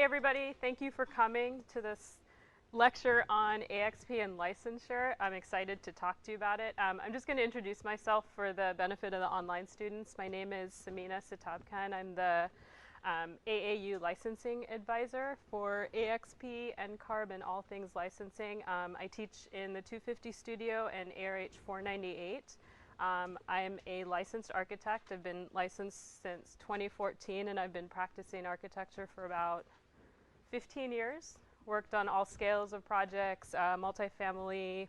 Hey everybody, thank you for coming to this lecture on AXP and licensure. I'm excited to talk to you about it. I'm just going to introduce myself for the benefit of the online students. My name is Samina Sitabkhan. I'm the AAU licensing advisor for AXP and Carb and all things licensing. I teach in the 250 studio and ARH 498. I'm a licensed architect. I've been licensed since 2014, and I've been practicing architecture for about 15 years. Worked on all scales of projects, multifamily,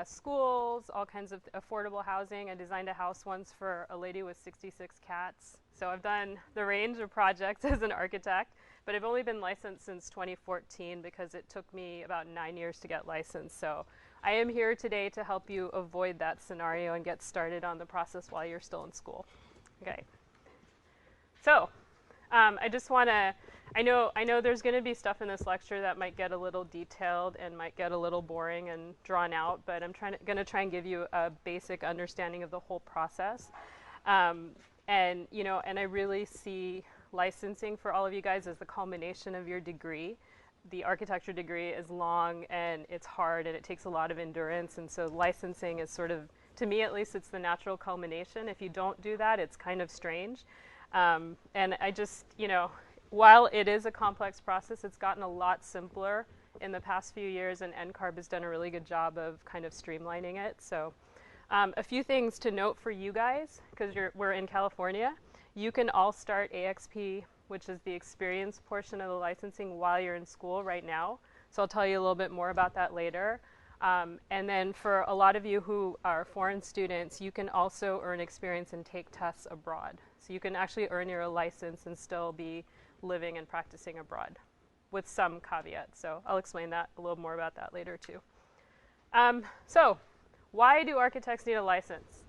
schools, all kinds of affordable housing. I designed a house once for a lady with 66 cats. So I've done the range of projects as an architect, but I've only been licensed since 2014 because it took me about 9 years to get licensed. So I am here today to help you avoid that scenario and get started on the process while you're still in school. Okay. So I just want to, I know there's going to be stuff in this lecture that might get a little detailed and might get a little boring and drawn out, but I'm going to try and give you a basic understanding of the whole process. And I really see licensing for all of you guys as the culmination of your degree. The architecture degree is long and it's hard and it takes a lot of endurance, and so licensing is sort of, to me at least, it's the natural culmination. If you don't do that, it's kind of strange. And I just, while it is a complex process, it's gotten a lot simpler in the past few years, and NCARB has done a really good job of kind of streamlining it. So a few things to note for you guys, because we're in California. You can all start AXP, which is the experience portion of the licensing, while you're in school right now. So I'll tell you a little bit more about that later. And then for a lot of you who are foreign students, you can also earn experience and take tests abroad. So you can actually earn your license and still be living and practicing abroad with some caveats. So I'll explain that a little more about that later too. So why do architects need a license?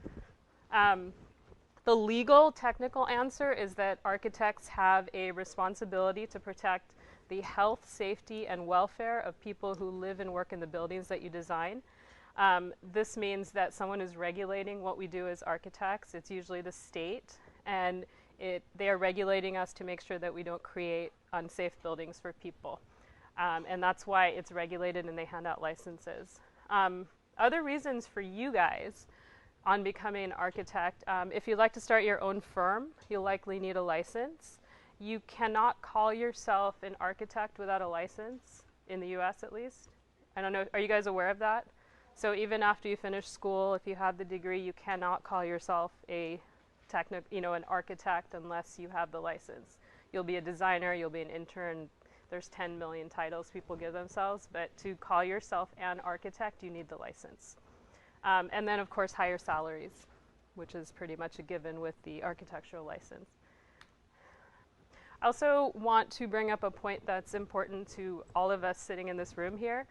The legal technical answer is that architects have a responsibility to protect the health, safety, and welfare of people who live and work in the buildings that you design. This means that someone is regulating what we do as architects. It's usually the state, and they are regulating us to make sure that we don't create unsafe buildings for people. And that's why it's regulated and they hand out licenses. Other reasons for you guys on becoming an architect, if you'd like to start your own firm, you'll likely need a license. You cannot call yourself an architect without a license, in the US at least. I don't know, are you guys aware of that? So even after you finish school, if you have the degree, you cannot call yourself an architect unless you have the license. You'll be a designer, you'll be an intern. There's 10 million titles people give themselves, but to call yourself an architect, you need the license. And then, of course, higher salaries, which is pretty much a given with the architectural license. I also want to bring up a point that's important to all of us sitting in this room here,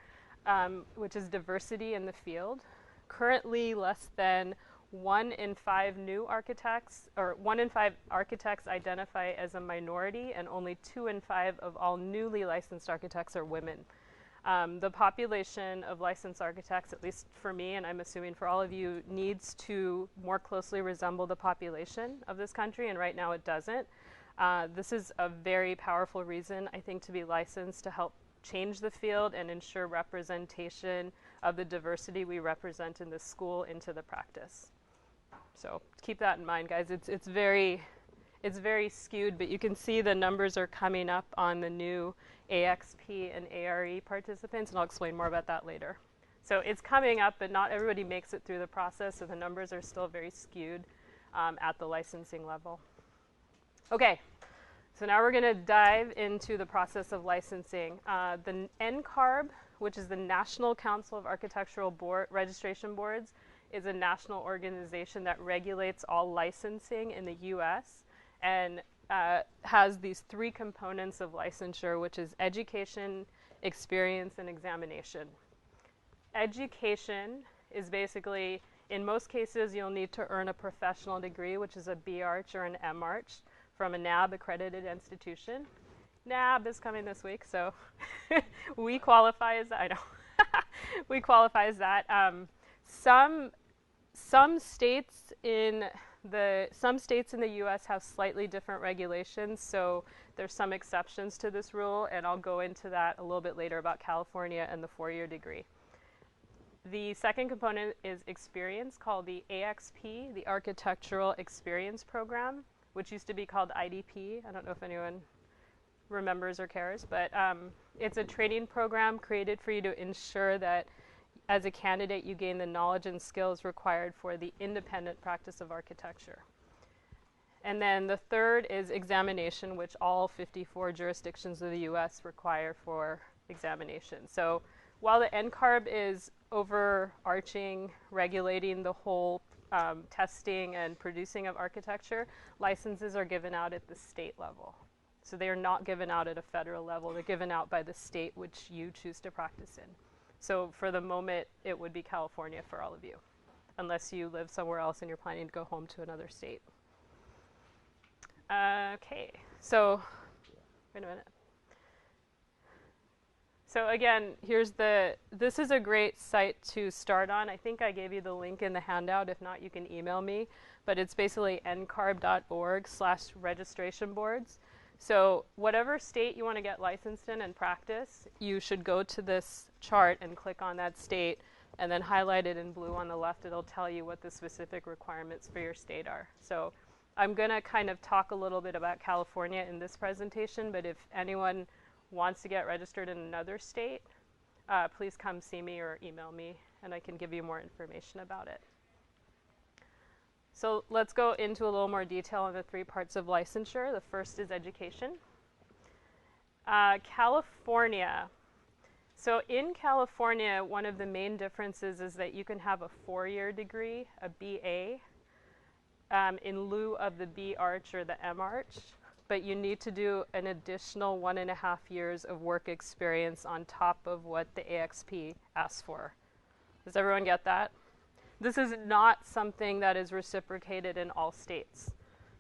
which is diversity in the field. Currently, less than 1 in 5 new architects, or 1 in 5 architects identify as a minority, and only 2 in 5 of all newly licensed architects are women. The population of licensed architects, at least for me, and I'm assuming for all of you, needs to more closely resemble the population of this country, and right now it doesn't. This is a very powerful reason, I think, to be licensed, to help change the field and ensure representation of the diversity we represent in this school into the practice. So keep that in mind, guys. It's very skewed, but you can see the numbers are coming up on the new AXP and ARE participants, and I'll explain more about that later. So it's coming up, but not everybody makes it through the process, so the numbers are still very skewed at the licensing level. Okay, so now we're going to dive into the process of licensing. The NCARB, which is the National Council of Architectural Registration Boards, is a national organization that regulates all licensing in the US and has these 3 components of licensure, which is education, experience, and examination. Education is basically, in most cases, you'll need to earn a professional degree, which is a B-Arch or an M-Arch from a NAB accredited institution. NAB is coming this week, so we qualify as that. I know. We qualify as that. Some states in Some states in the US have slightly different regulations, so there's some exceptions to this rule, and I'll go into that a little bit later about California and the 4-year degree. The second component is experience, called the AXP, the Architectural Experience Program, which used to be called IDP. I don't know if anyone remembers or cares, but it's a training program created for you to ensure that as a candidate you gain the knowledge and skills required for the independent practice of architecture. And then the third is examination, which all 54 jurisdictions of the US require for examination. So while the NCARB is overarching, regulating the whole testing and producing of architecture, licenses are given out at the state level. So they are not given out at a federal level. They're given out by the state which you choose to practice in. So for the moment, it would be California for all of you, unless you live somewhere else and you're planning to go home to another state. Okay, so wait a minute. So again, this is a great site to start on. I think I gave you the link in the handout. If not, you can email me. But it's basically ncarb.org/registration boards. So whatever state you want to get licensed in and practice, you should go to this chart and click on that state and then highlight it in blue on the left. It'll tell you what the specific requirements for your state are. So I'm going to kind of talk a little bit about California in this presentation, but if anyone wants to get registered in another state, please come see me or email me and I can give you more information about it. So let's go into a little more detail on the 3 parts of licensure. The first is education. California. So in California, one of the main differences is that you can have a 4-year degree, a BA, in lieu of the B-Arch or the M-Arch, but you need to do an additional 1.5 years of work experience on top of what the AXP asks for. Does everyone get that? This is not something that is reciprocated in all states.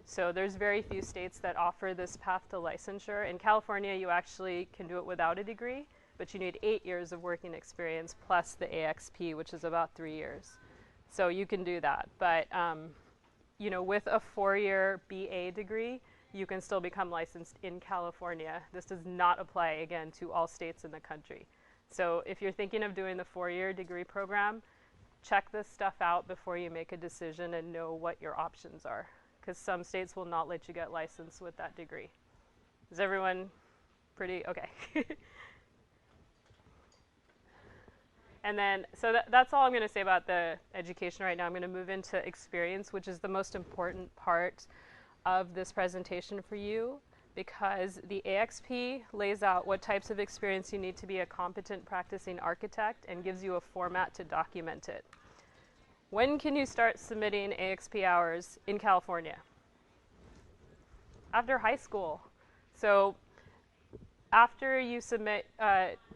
So there's very few states that offer this path to licensure. In California, you actually can do it without a degree, but you need 8 years of working experience plus the AXP, which is about 3 years. So you can do that. But you know, with a 4-year BA degree, you can still become licensed in California. This does not apply, again, to all states in the country. So if you're thinking of doing the 4-year degree program, check this stuff out before you make a decision and know what your options are, because some states will not let you get licensed with that degree. Is everyone pretty okay? And then, so that's all I'm going to say about the education right now. I'm going to move into experience, which is the most important part of this presentation for you, because the AXP lays out what types of experience you need to be a competent practicing architect and gives you a format to document it. When can you start submitting AXP hours in California? After high school. So after you submit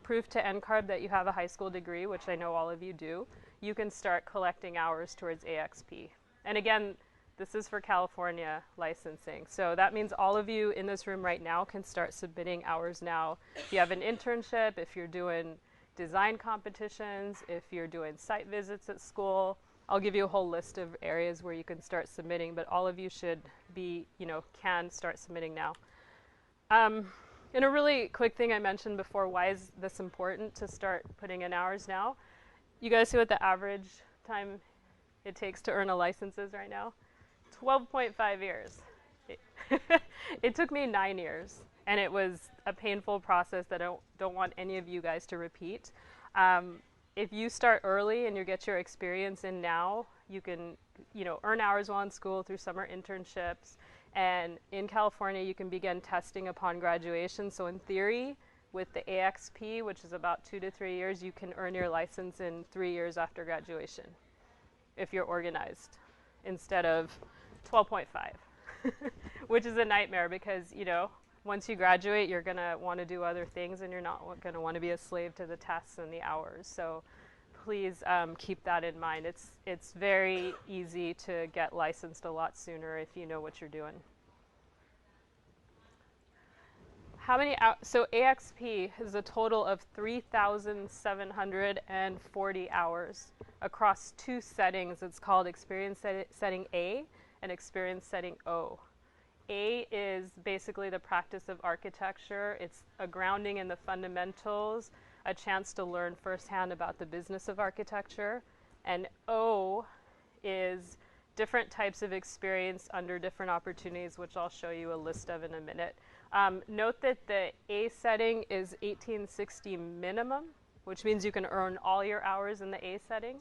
proof to NCARB that you have a high school degree, which I know all of you do, you can start collecting hours towards AXP. And again, this is for California licensing. So that means all of you in this room right now can start submitting hours now. If you have an internship, if you're doing design competitions, if you're doing site visits at school, I'll give you a whole list of areas where you can start submitting, but all of you should be, can start submitting now. And a really quick thing I mentioned before, why is this important to start putting in hours now? You guys see what the average time it takes to earn a license is right now? 12.5 years. It took me 9 years, and it was a painful process that I don't want any of you guys to repeat. If you start early and you get your experience in now, you can earn hours while in school through summer internships. And in California, you can begin testing upon graduation. So in theory, with the AXP, which is about 2 to 3 years, you can earn your license in 3 years after graduation, if you're organized, instead of 12.5, which is a nightmare because, once you graduate, you're going to want to do other things and you're not going to want to be a slave to the tests and the hours. So please keep that in mind. It's very easy to get licensed a lot sooner if you know what you're doing. How many so AXP is a total of 3,740 hours across 2 settings. It's called Experience Setting A and experience setting O. A is basically the practice of architecture. It's a grounding in the fundamentals, a chance to learn firsthand about the business of architecture. And O is different types of experience under different opportunities, which I'll show you a list of in a minute. Note that the A setting is 1860 minimum, which means you can earn all your hours in the A setting,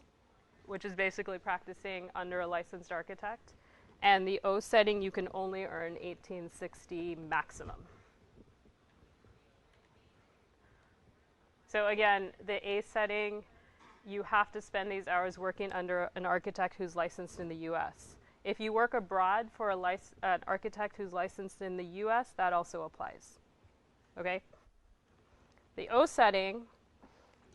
which is basically practicing under a licensed architect. And the O setting, you can only earn 1860 maximum. So again, the A setting, you have to spend these hours working under an architect who's licensed in the US. If you work abroad for an architect who's licensed in the US, that also applies. Okay? The O setting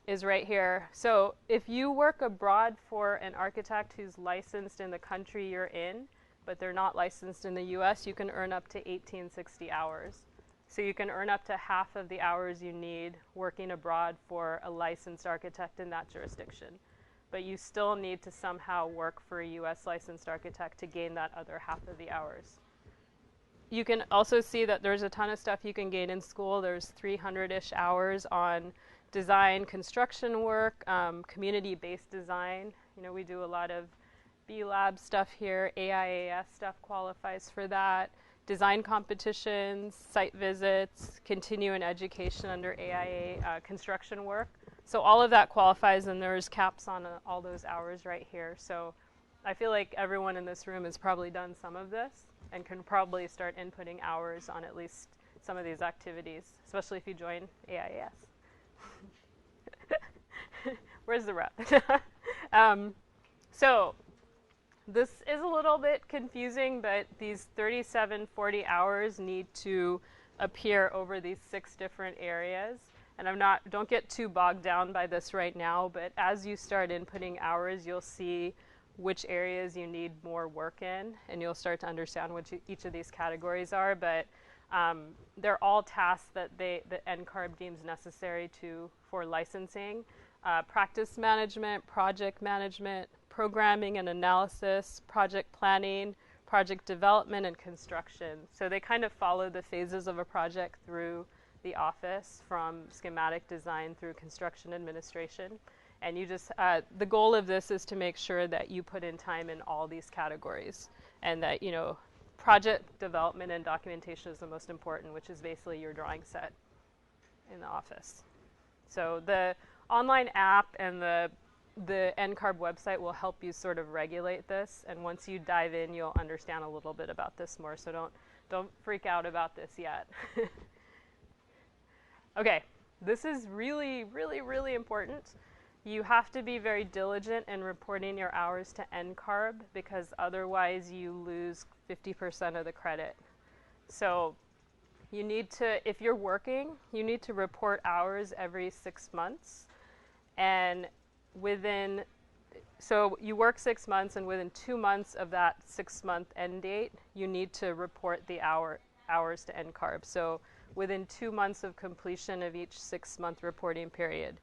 is right here. So if you work abroad for an architect who's licensed in the country you're in, but they're not licensed in the US, you can earn up to 1860 hours. So you can earn up to half of the hours you need working abroad for a licensed architect in that jurisdiction. But you still need to somehow work for a US licensed architect to gain that other half of the hours. You can also see that there's a ton of stuff you can gain in school. There's 300-ish hours on design, construction work, community-based design. You know, we do a lot of B-Lab stuff here. AIAS stuff qualifies for that. Design competitions, site visits, continuing education under AIA construction work. So all of that qualifies, and there's caps on all those hours right here. So I feel like everyone in this room has probably done some of this and can probably start inputting hours on at least some of these activities, especially if you join AIAS. Where's the rep? So this is a little bit confusing, but these 3740 hours need to appear over these 6 different areas. And don't get too bogged down by this right now, but as you start inputting hours, you'll see which areas you need more work in, and you'll start to understand what each of these categories are. But they're all tasks that the NCARB deems necessary for licensing. Practice management, project management, programming and analysis, project planning, project development, and construction. So they kind of follow the phases of a project through the office, from schematic design through construction administration. And you just, the goal of this is to make sure that you put in time in all these categories, and that, you know, project development and documentation is the most important, which is basically your drawing set in the office. So the online app and the NCARB website will help you sort of regulate this, and once you dive in, you'll understand a little bit about this more, so don't freak out about this yet. Okay, this is really, really, really important. You have to be very diligent in reporting your hours to NCARB, because otherwise you lose 50% of the credit. So you need to, if you're working, you need to report hours every 6 months. And so you work 6 months, and within 2 months of that 6-month end date, you need to report the hours to NCARB. So within 2 months of completion of each 6-month reporting period.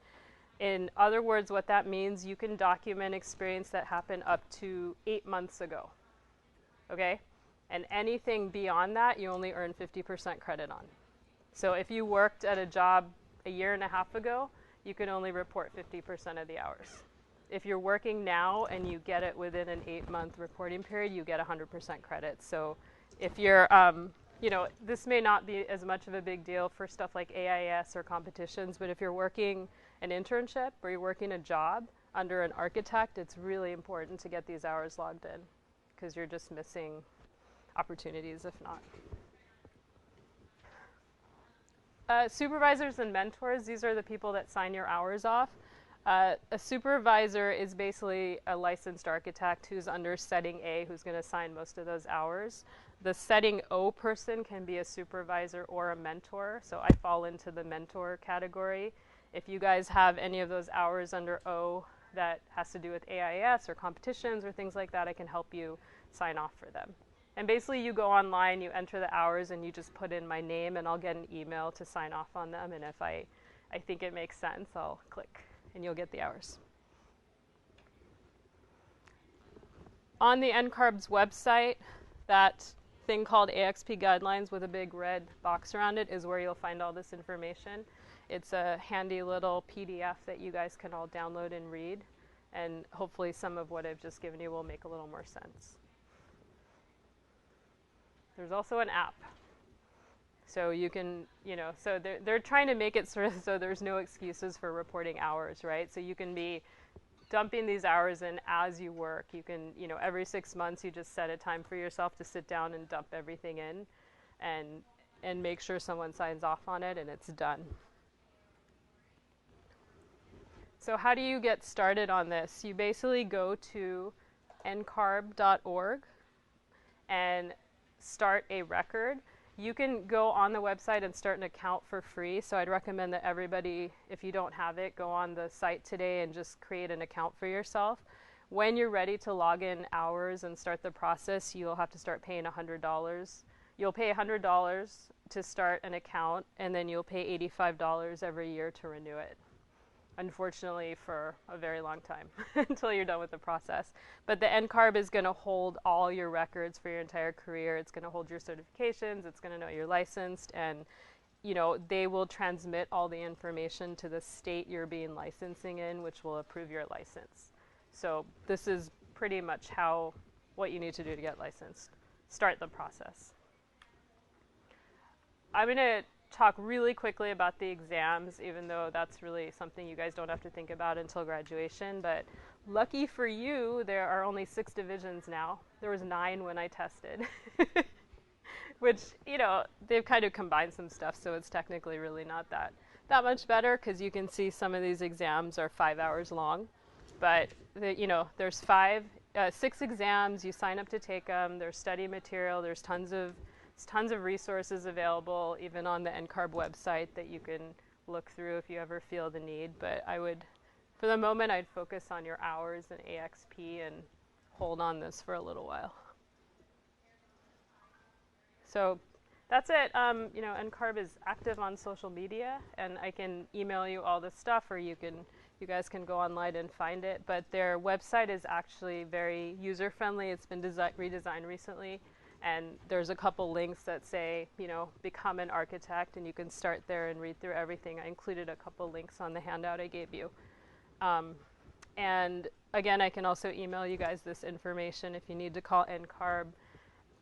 In other words, what that means, you can document experience that happened up to 8 months ago, okay? And anything beyond that, you only earn 50% credit on. So if you worked at a job a year and a half ago, you can only report 50% of the hours. If you're working now and you get it within an 8-month reporting period, you get 100% credit. So if you're, you know, this may not be as much of a big deal for stuff like AIS or competitions, but if you're working an internship or you're working a job under an architect, it's really important to get these hours logged in, because you're just missing opportunities if not. Supervisors and mentors, these are the people that sign your hours off. A supervisor is basically a licensed architect who's under setting A, who's going to sign most of those hours. The setting O person can be a supervisor or a mentor, so I fall into the mentor category. If you guys have any of those hours under O that has to do with AIS or competitions or things like that, I can help you sign off for them. And basically you go online, you enter the hours, and you just put in my name, and I'll get an email to sign off on them, and if I think it makes sense, I'll click, and you'll get the hours. On the NCARB's website, that thing called AXP Guidelines with a big red box around it is where you'll find all this information. It's a handy little PDF that you guys can all download and read, and hopefully some of what I've just given you will make a little more sense. There's also an app. So you can, so they're trying to make it sort of so there's no excuses for reporting hours, right? So you can be dumping these hours in as you work. You can, every 6 months you just set a time for yourself to sit down and dump everything in and make sure someone signs off on it and it's done. So how do you get started on this? You basically go to ncarb.org and start a record. You can go on the website and start an account for free. So I'd recommend that everybody, if you don't have it, go on the site today and just create an account for yourself. When you're ready to log in hours and start the process, you'll have to start paying $100. You'll pay $100 to start an account, and then you'll pay $85 every year to renew it. Unfortunately, for a very long time until you're done with the process. But the NCARB is going to hold all your records for your entire career. It's going to hold your certifications. It's going to know you're licensed, and they will transmit all the information to the state you're being licensing in, which will approve your license. So this is pretty much what you need to do to get licensed. Start the process. I'm going to talk really quickly about the exams, even though that's really something you guys don't have to think about until graduation. But lucky for you, there are only 6 divisions now. There was 9 when I tested, which, they've kind of combined some stuff, so it's technically really not that much better, because you can see some of these exams are 5 hours long. But, there's 6 exams. You sign up to take them. There's study material. There's tons of resources available, even on the NCARB website, that you can look through if you ever feel the need. But for the moment, I'd focus on your hours and AXP and hold on this for a little while. So that's it. NCARB is active on social media, and I can email you all this stuff, or you guys can go online and find it. But their website is actually very user-friendly. It's been redesigned recently. And there's a couple links that say, become an architect, and you can start there and read through everything. I included a couple links on the handout I gave you. And again, I can also email you guys this information if you need to call NCARB.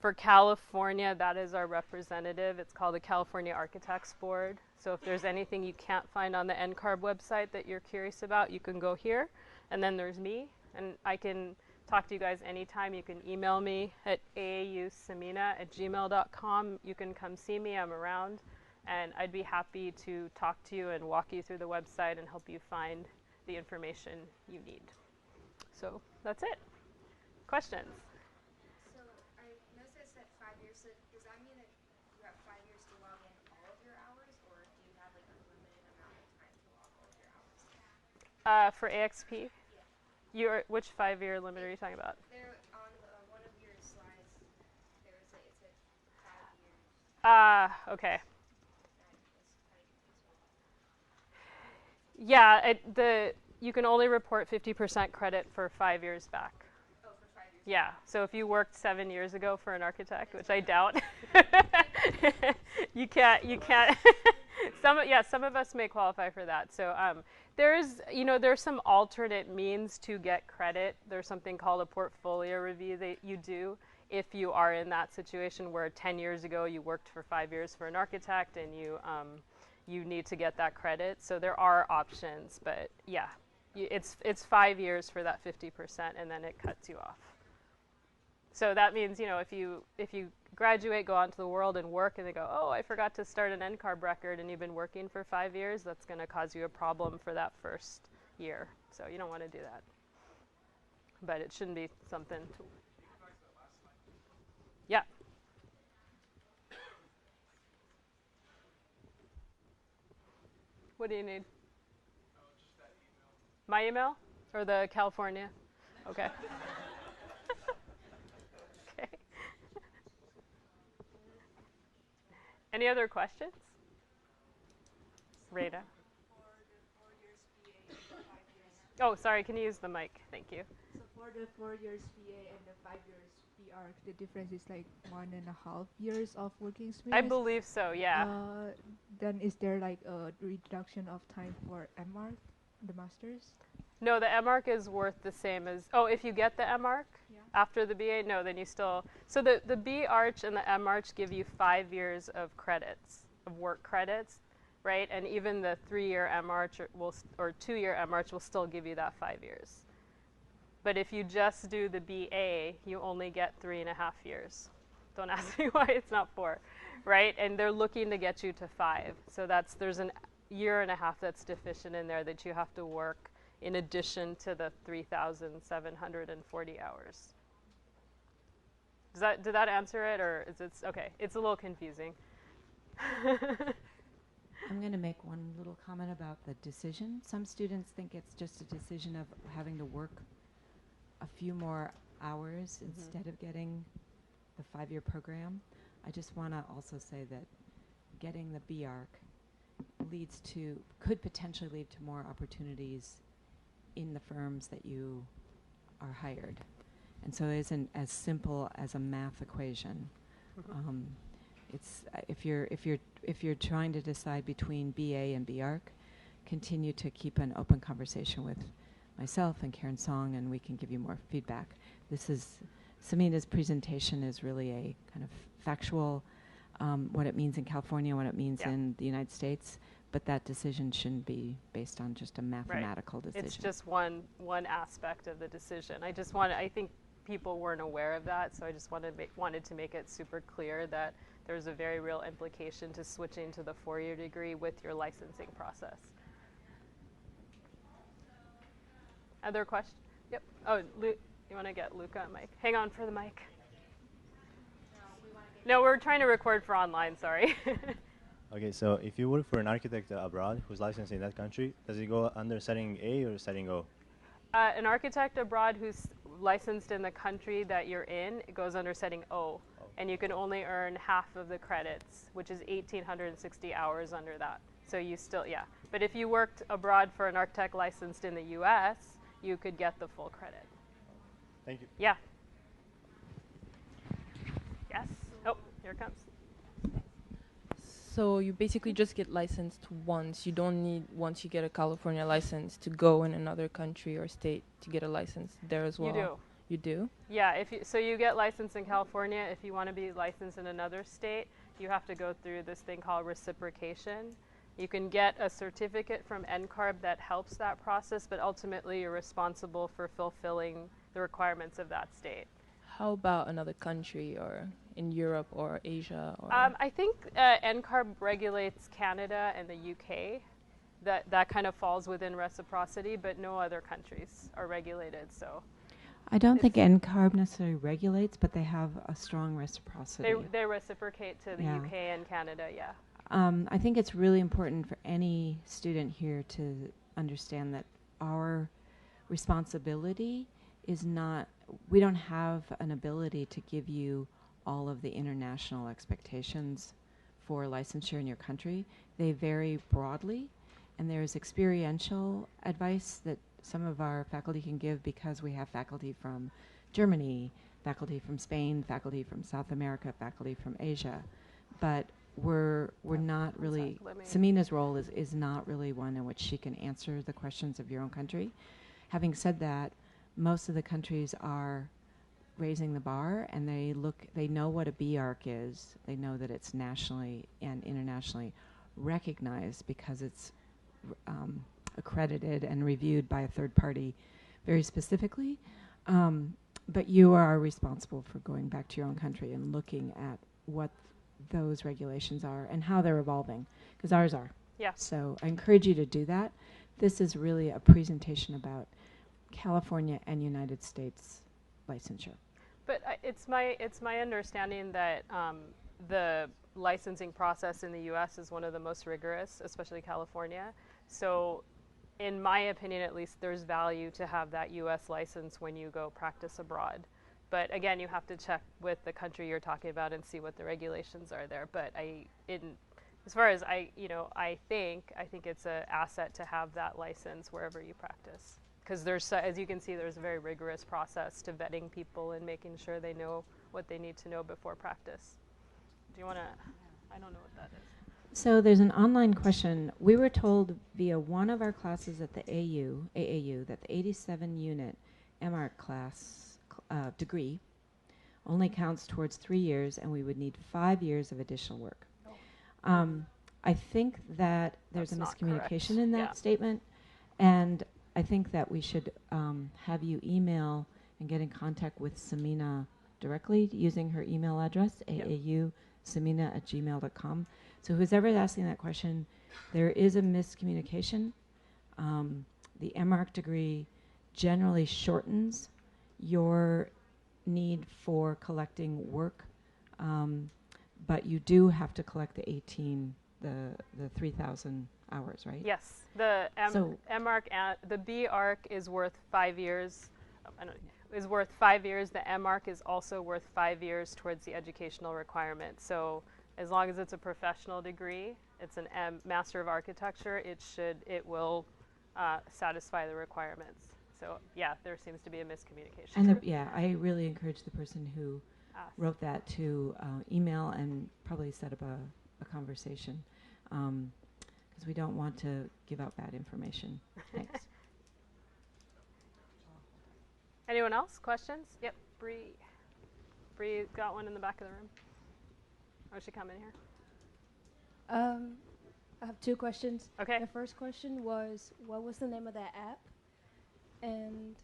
For California, that is our representative. It's called the California Architects Board. So if there's anything you can't find on the NCARB website that you're curious about, you can go here. And then there's me, and I can talk to you guys anytime. You can email me at aausamina@gmail.com. You can come see me. I'm around, and I'd be happy to talk to you and walk you through the website and help you find the information you need. So that's it. Questions? So I noticed that 5 years, so does that mean that you have 5 years to log in all of your hours, or do you have like a limited amount of time to log all of your hours? For AXP? Which 5-year limit are you talking about? There on one of your slides, it said 5 years. Okay. Yeah, you can only report 50% credit for 5 years back. Oh, for 5 years. Yeah, so if you worked 7 years ago for an architect, which I doubt, you can't. Some of us may qualify for that. So there's some alternate means to get credit. There's something called a portfolio review that you do if you are in that situation where 10 years ago you worked for 5 years for an architect and you need to get that credit. So there are options, but yeah, it's 5 years for that 50%, and then it cuts you off. So that means, if you graduate, go out into the world and work, and they go, oh, I forgot to start an NCARB record, and you've been working for 5 years, that's going to cause you a problem for that first year. So you don't want to do that. But it shouldn't be something to... Yeah. What do you need? Just that email. My email? Or the California? Okay. Okay. Any other questions? Rita? For the 4 years BA, 5 years. Oh, sorry, can you use the mic? Thank you. So 4 for the 4 years PA and the 5 years PR, the difference is like 1.5 years of working I experience. believe so, yeah. Then is there like a reduction of time for MR, the masters? No, the MArc is worth the same as, oh, if you get the MArc Yeah. after the BA, no, then you still, so the B Arch and the M Arch give you 5 years of credits, of work credits, right? And even the 3-year M Arch or 2-year M Arch will still give you that 5 years. But if you just do the BA, you only get 3.5 years. Don't ask me why it's not 4, right? And they're looking to get you to 5. So there's a year and a half that's deficient in there that you have to work in addition to the 3,740 hours. Did that answer it, or is it okay? It's a little confusing. I'm going to make one little comment about the decision. Some students think it's just a decision of having to work a few more hours instead of getting the 5-year program. I just want to also say that getting the BARC could potentially lead to more opportunities in the firms that you are hired. And so it isn't as simple as a math equation. It's if you're trying to decide between BA and BARC, continue to keep an open conversation with myself and Karen Song, and we can give you more feedback. Samina's presentation is really a kind of factual, what it means in California, what it means in the United States, but that decision shouldn't be based on just a mathematical decision. It's just one aspect of the decision. I think people weren't aware of that, so I just wanted to make it super clear that there's a very real implication to switching to the 4-year degree with your licensing process. Other questions? Yep. Oh, you want to get Luca a mic? Hang on for the mic. No, we're trying to record for online, sorry. Okay, so if you work for an architect abroad who's licensed in that country, does it go under setting A or setting O? An architect abroad who's licensed in the country that you're in, it goes under setting O. And you can only earn half of the credits, which is 1,860 hours under that. So you still, But if you worked abroad for an architect licensed in the US, you could get the full credit. Thank you. Yeah. Yes? Oh, here it comes. So you basically just get licensed once. You don't need, once you get a California license, to go in another country or state to get a license there as well. You do. You do? Yeah, so you get licensed in California. If you want to be licensed in another state, you have to go through this thing called reciprocation. You can get a certificate from NCARB that helps that process, but ultimately you're responsible for fulfilling the requirements of that state. How about another country, or in Europe or Asia? Or I think NCARB regulates Canada and the UK. That kind of falls within reciprocity, but no other countries are regulated. So I don't think NCARB necessarily regulates, but they have a strong reciprocity. they reciprocate to the UK and Canada, yeah. I think it's really important for any student here to understand that our responsibility is not, we don't have an ability to give you all of the international expectations for licensure in your country. They vary broadly, and there's experiential advice that some of our faculty can give because we have faculty from Germany, faculty from Spain, faculty from South America, faculty from Asia. But we're not really, Samina's role is not really one in which she can answer the questions of your own country. Having said that, most of the countries are raising the bar, and they know what a BARC is. They know that it's nationally and internationally recognized because it's accredited and reviewed by a third party very specifically. But you are responsible for going back to your own country and looking at what those regulations are and how they're evolving, because ours are. Yeah. So I encourage you to do that. This is really a presentation about California and United States licensure. But it's my understanding that the licensing process in the U.S. is one of the most rigorous, especially California. So in my opinion, at least, there's value to have that U.S. license when you go practice abroad. But again, you have to check with the country you're talking about and see what the regulations are there. But as far as I think it's an asset to have that license wherever you practice. because there's, as you can see, there's a very rigorous process to vetting people and making sure they know what they need to know before practice. Do you want to, I don't know what that is. So there's an online question. We were told via one of our classes at the AAU, that the 87 unit MARC class degree only counts towards 3 years, and we would need 5 years of additional work. I think that there's That's a not miscommunication correct. in that Yeah. statement, and I think that we should have you email and get in contact with Samina directly using her email address, aausamina@gmail.com. So who's ever asking that question, there is a miscommunication. The MARC degree generally shortens your need for collecting work, but you do have to collect the 3,000 hours, right? Yes, the So- MARC, the BARC is worth 5 years. Is worth 5 years. The MARC is also worth 5 years towards the educational requirement. So as long as it's a professional degree, it's an Master of Architecture, it will satisfy the requirements. So yeah, there seems to be a miscommunication. And I really encourage the person who Ask. wrote that to email and probably set up a conversation, because we don't want to give out bad information. Thanks. Anyone else? Questions? Yep, Bree. Bree got one in the back of the room. Oh, she come in here? I have 2 questions. Okay. The first question was, what was the name of that app? And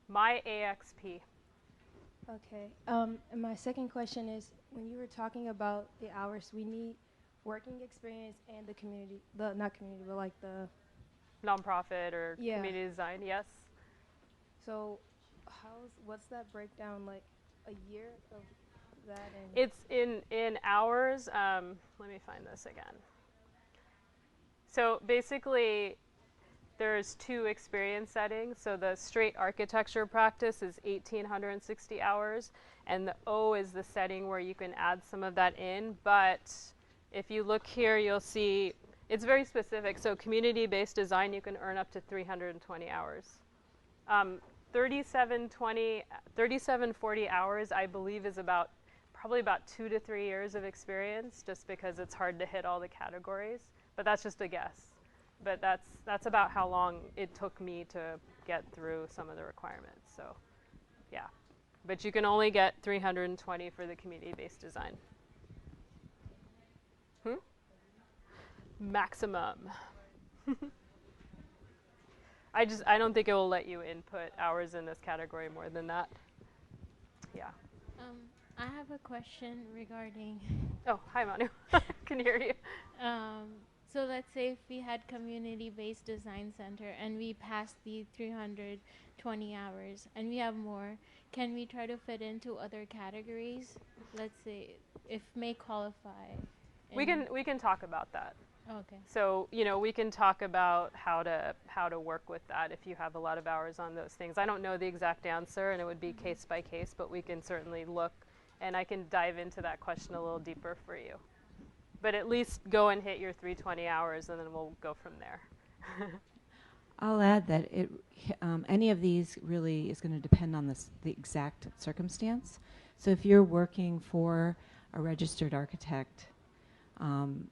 My AXP. okay. And my second question is, when you were talking about the hours, we need working experience and the community, not community, but like the. Nonprofit or Yeah. community design, yes. So, what's that breakdown, like a year of that? And It's in hours. Let me find this again. So basically, there's 2 experience settings. So the straight architecture practice is 1,860 hours, and the O is the setting where you can add some of that in. But if you look here, you'll see it's very specific. So community-based design, you can earn up to 320 hours. 3740 hours, I believe, is probably about 2 to 3 years of experience, just because it's hard to hit all the categories. But that's just a guess. But that's about how long it took me to get through some of the requirements. So, yeah. But you can only get 320 for the community-based design. Maximum. I don't think it will let you input hours in this category more than that. Yeah. I have a question regarding. Oh, hi, Manu. Can hear you. So let's say if we had community-based design center and we passed the 320 hours and we have more, can we try to fit into other categories? Let's say if may qualify. We can talk about that. Okay. So, we can talk about how to work with that if you have a lot of hours on those things. I don't know the exact answer, and it would be case by case, but we can certainly look, and I can dive into that question a little deeper for you. But at least go and hit your 320 hours, and then we'll go from there. I'll add that any of these really is going to depend on the exact circumstance. So if you're working for a registered architect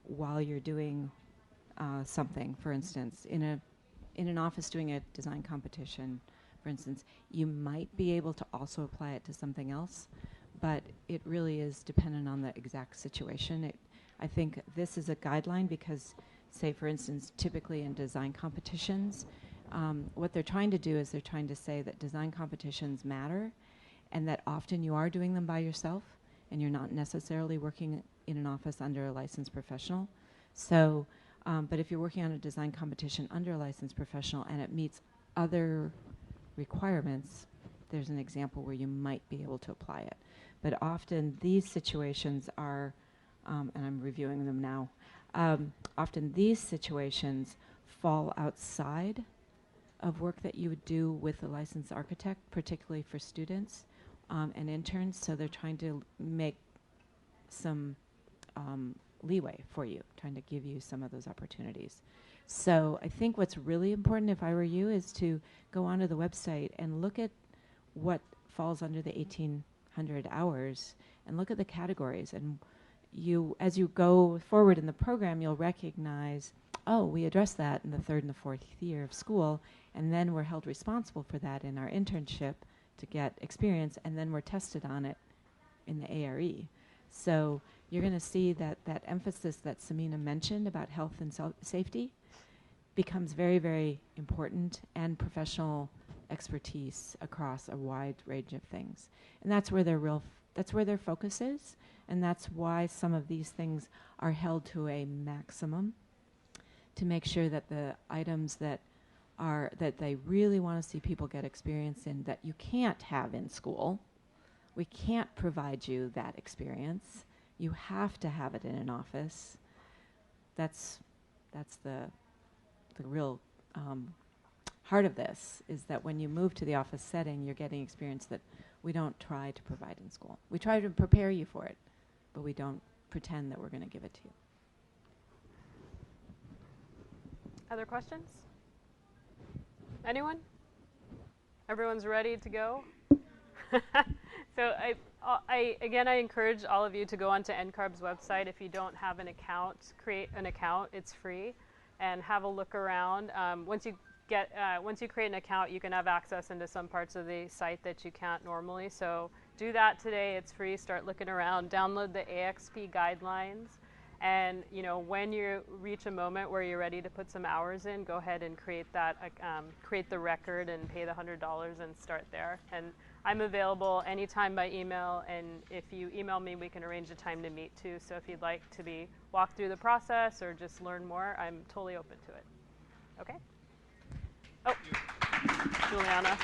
while you're doing something, for instance, in an office doing a design competition, for instance, you might be able to also apply it to something else, but it really is dependent on the exact situation. I think this is a guideline because, say, for instance, typically in design competitions, what they're trying to do is they're trying to say that design competitions matter and that often you are doing them by yourself and you're not necessarily working in an office under a licensed professional. So, but if you're working on a design competition under a licensed professional and it meets other requirements, there's an example where you might be able to apply it. But often these situations are, and I'm reviewing them now, often these situations fall outside of work that you would do with a licensed architect, particularly for students and interns. So they're trying to make some leeway for you, trying to give you some of those opportunities. So I think what's really important, if I were you, is to go onto the website and look at what falls under the 1,800 hours and look at the categories. And you, as you go forward in the program, you'll recognize, oh, we addressed that in the 3rd and the 4th year of school, and then we're held responsible for that in our internship to get experience, and then we're tested on it in the ARE. So you're going to see that that emphasis that Samina mentioned about health and safety becomes very, very important, and professional expertise across a wide range of things. And that's where that's where their focus is, and that's why some of these things are held to a maximum, to make sure that the items that they really want to see people get experience in that you can't have in school, we can't provide you that experience. You have to have it in an office. That's the real heart of this, is that when you move to the office setting, you're getting experience that we don't try to provide in school. We try to prepare you for it, but we don't pretend that we're going to give it to you. Other questions? Anyone? Everyone's ready to go? So I encourage all of you to go onto NCARB's website. If you don't have an account, create an account. It's free, and have a look around. Once you create an account, you can have access into some parts of the site that you can't normally. So do that today. It's free. Start looking around. Download the AXP Guidelines. And when you reach a moment where you're ready to put some hours in, go ahead and create that, create the record and pay the $100 and start there. And I'm available anytime by email, and if you email me, we can arrange a time to meet too. So if you'd like to be walked through the process or just learn more, I'm totally open to it. Okay? Oh, Juliana.